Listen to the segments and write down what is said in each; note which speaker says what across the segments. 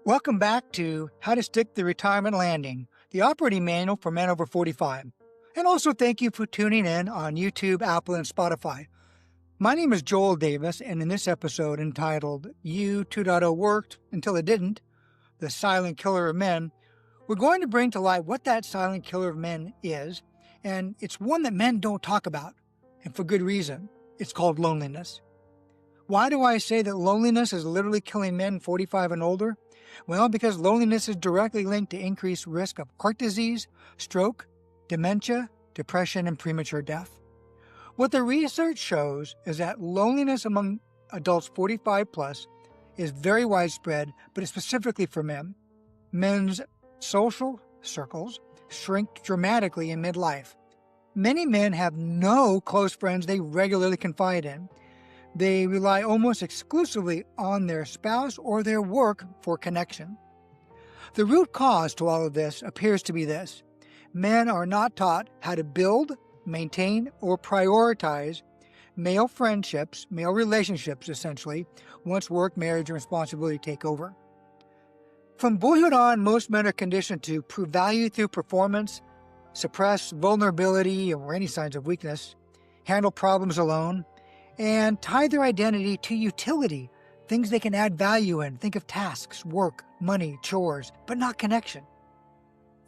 Speaker 1: Welcome back to How to Stick the Retirement Landing, the operating manual for men over 45. And also thank you for tuning in on YouTube, Apple, and Spotify. My name is Joel Davis, and in this episode entitled You 2.0 Worked Until It Didn't, The Silent Killer of Men, we're going to bring to light what that silent killer of men is, and it's one that men don't talk about, and for good reason. It's called loneliness. Why do I say that loneliness is literally killing men 45 and older? Well, because loneliness is directly linked to increased risk of heart disease, stroke, dementia, depression, and premature death. What the research shows is that loneliness among adults 45 plus is very widespread, but it's specifically for men. Men's social circles shrink dramatically in midlife. Many men have no close friends they regularly confide in. They rely almost exclusively on their spouse or their work for connection. The root cause to all of this appears to be this: men are not taught how to build, maintain, or prioritize male friendships, male relationships essentially, once work, marriage, and responsibility take over. From boyhood on, most men are conditioned to prove value through performance, suppress vulnerability or any signs of weakness, handle problems alone, and tie their identity to utility, things they can add value in. Think of tasks, work, money, chores, but not connection.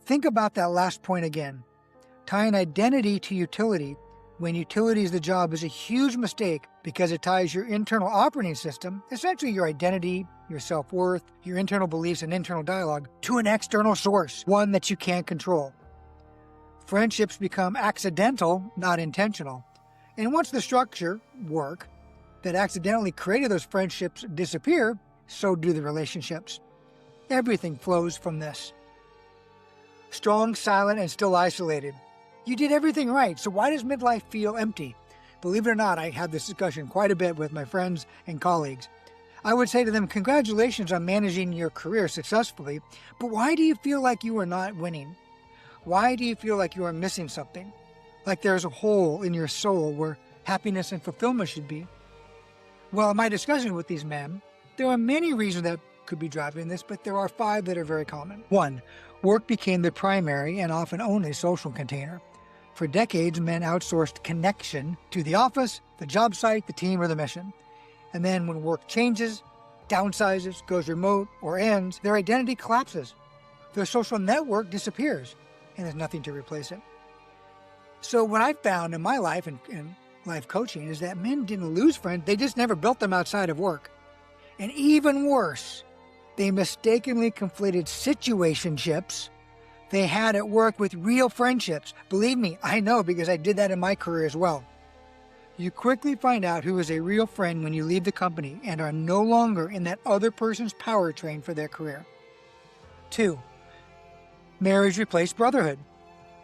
Speaker 1: Think about that last point again. Tying identity to utility when utility is the job is a huge mistake because it ties your internal operating system, essentially your identity, your self-worth, your internal beliefs and internal dialogue, to an external source, one that you can't control. Friendships become accidental, not intentional. And once the structure, work, that accidentally created those friendships disappear, so do the relationships. Everything flows from this. Strong, silent, and still isolated. You did everything right, so why does midlife feel empty? Believe it or not, I have this discussion quite a bit with my friends and colleagues. I would say to them, congratulations on managing your career successfully, but why do you feel like you are not winning? Why do you feel like you are missing something? Like there's a hole in your soul where happiness and fulfillment should be? Well, in my discussion with these men, there are many reasons that could be driving this, but there are 5 that are very common. 1, work became the primary and often only social container. For decades, men outsourced connection to the office, the job site, the team, or the mission. And then when work changes, downsizes, goes remote, or ends, their identity collapses. Their social network disappears, and there's nothing to replace it. So what I've found in my life and life coaching is that men didn't lose friends, they just never built them outside of work. And even worse, they mistakenly conflated situationships they had at work with real friendships. Believe me, I know because I did that in my career as well. You quickly find out who is a real friend when you leave the company and are no longer in that other person's powertrain for their career. 2, marriage replaced brotherhood.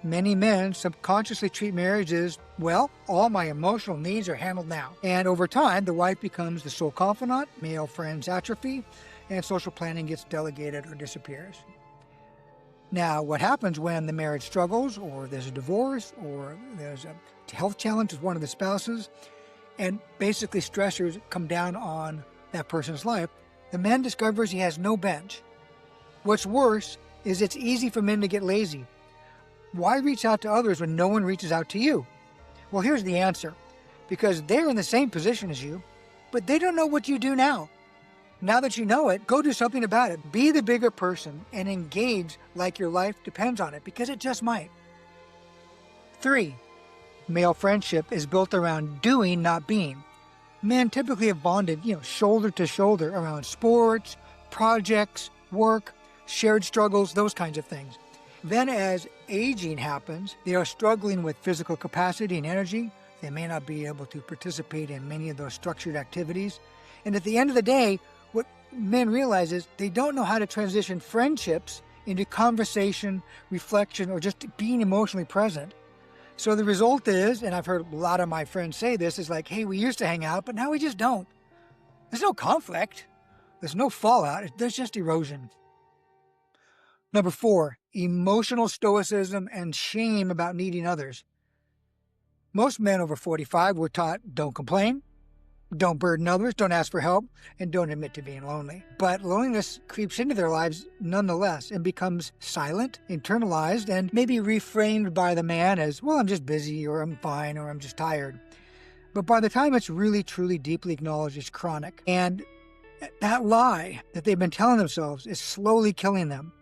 Speaker 1: Many men subconsciously treat marriage as, well, all my emotional needs are handled now. And over time, the wife becomes the sole confidant, male friends atrophy, and social planning gets delegated or disappears. Now, what happens when the marriage struggles, or there's a divorce, or there's a health challenge with one of the spouses, and basically stressors come down on that person's life, the man discovers he has no bench. What's worse is it's easy for men to get lazy. Why reach out to others when no one reaches out to you? Well, here's the answer. Because they're in the same position as you, but they don't know what you do now. Now that you know it, go do something about it. Be the bigger person and engage like your life depends on it, because it just might. 3, male friendship is built around doing, not being. Men typically have bonded, shoulder to shoulder around sports, projects, work, shared struggles, those kinds of things. Then as aging happens, they are struggling with physical capacity and energy. They may not be able to participate in many of those structured activities. And at the end of the day, what men realize is they don't know how to transition friendships into conversation, reflection, or just being emotionally present. So the result is, and I've heard a lot of my friends say this, is like, hey, we used to hang out, but now we just don't. There's no conflict. There's no fallout. There's just erosion. Number 4, emotional stoicism and shame about needing others. Most men over 45 were taught, don't complain, don't burden others, don't ask for help, and don't admit to being lonely. But loneliness creeps into their lives nonetheless and becomes silent, internalized, and maybe reframed by the man as, well, I'm just busy, or I'm fine, or I'm just tired. But by the time it's really, truly, deeply acknowledged, it's chronic. And that lie that they've been telling themselves is slowly killing them.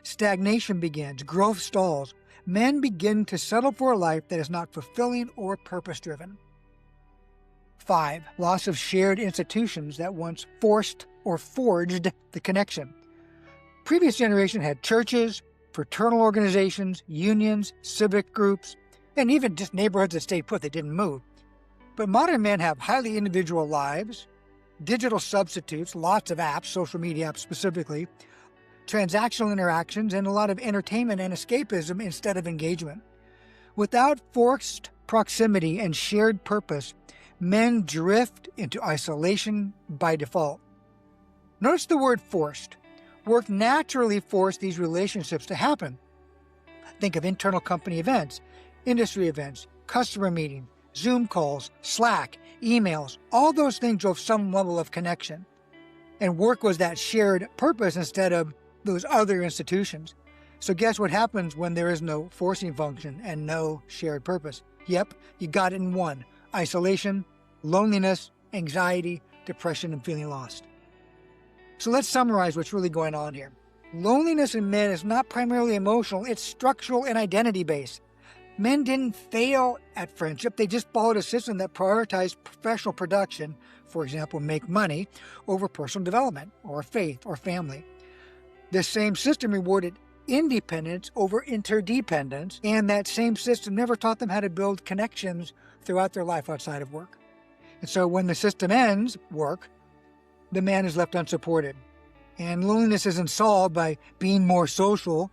Speaker 1: Stagnation begins, growth stalls. Men begin to settle for a life that is not fulfilling or purpose-driven. 5. Loss of shared institutions that once forced or forged the connection. Previous generation had churches, fraternal organizations, unions, civic groups, and even just neighborhoods that stayed put, they didn't move. But modern men have highly individual lives, digital substitutes, lots of apps, social media apps specifically, transactional interactions, and a lot of entertainment and escapism instead of engagement. Without forced proximity and shared purpose, men drift into isolation by default. Notice the word forced. Work naturally forced these relationships to happen. Think of internal company events, industry events, customer meetings, Zoom calls, Slack, emails. All those things drove some level of connection. And work was that shared purpose instead of those other institutions. So guess what happens when there is no forcing function and no shared purpose? Yep, you got it in one. Isolation, loneliness, anxiety, depression, and feeling lost. So let's summarize what's really going on here. Loneliness in men is not primarily emotional, it's structural and identity-based. Men didn't fail at friendship, they just followed a system that prioritized professional production, for example, make money, over personal development, or faith, or family. This same system rewarded independence over interdependence, and that same system never taught them how to build connections throughout their life outside of work. And so when the system ends work, the man is left unsupported. And loneliness isn't solved by being more social,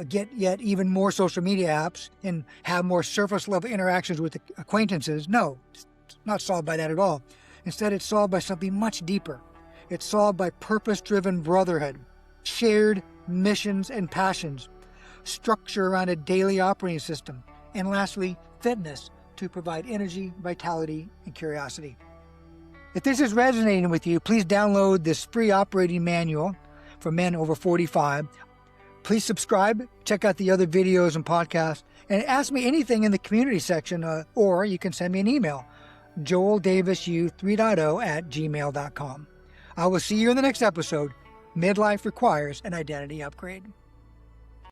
Speaker 1: get yet even more social media apps, and have more surface-level interactions with acquaintances. No, it's not solved by that at all. Instead, it's solved by something much deeper. It's solved by purpose-driven brotherhood, shared missions and passions, structure around a daily operating system, and lastly, fitness to provide energy, vitality, and curiosity. If this is resonating with you, please download this free operating manual for men over 45. Please subscribe, check out the other videos and podcasts, and ask me anything in the community section, or you can send me an email, joeldavisu3.0@gmail.com. I will see you in the next episode. Midlife requires an identity upgrade.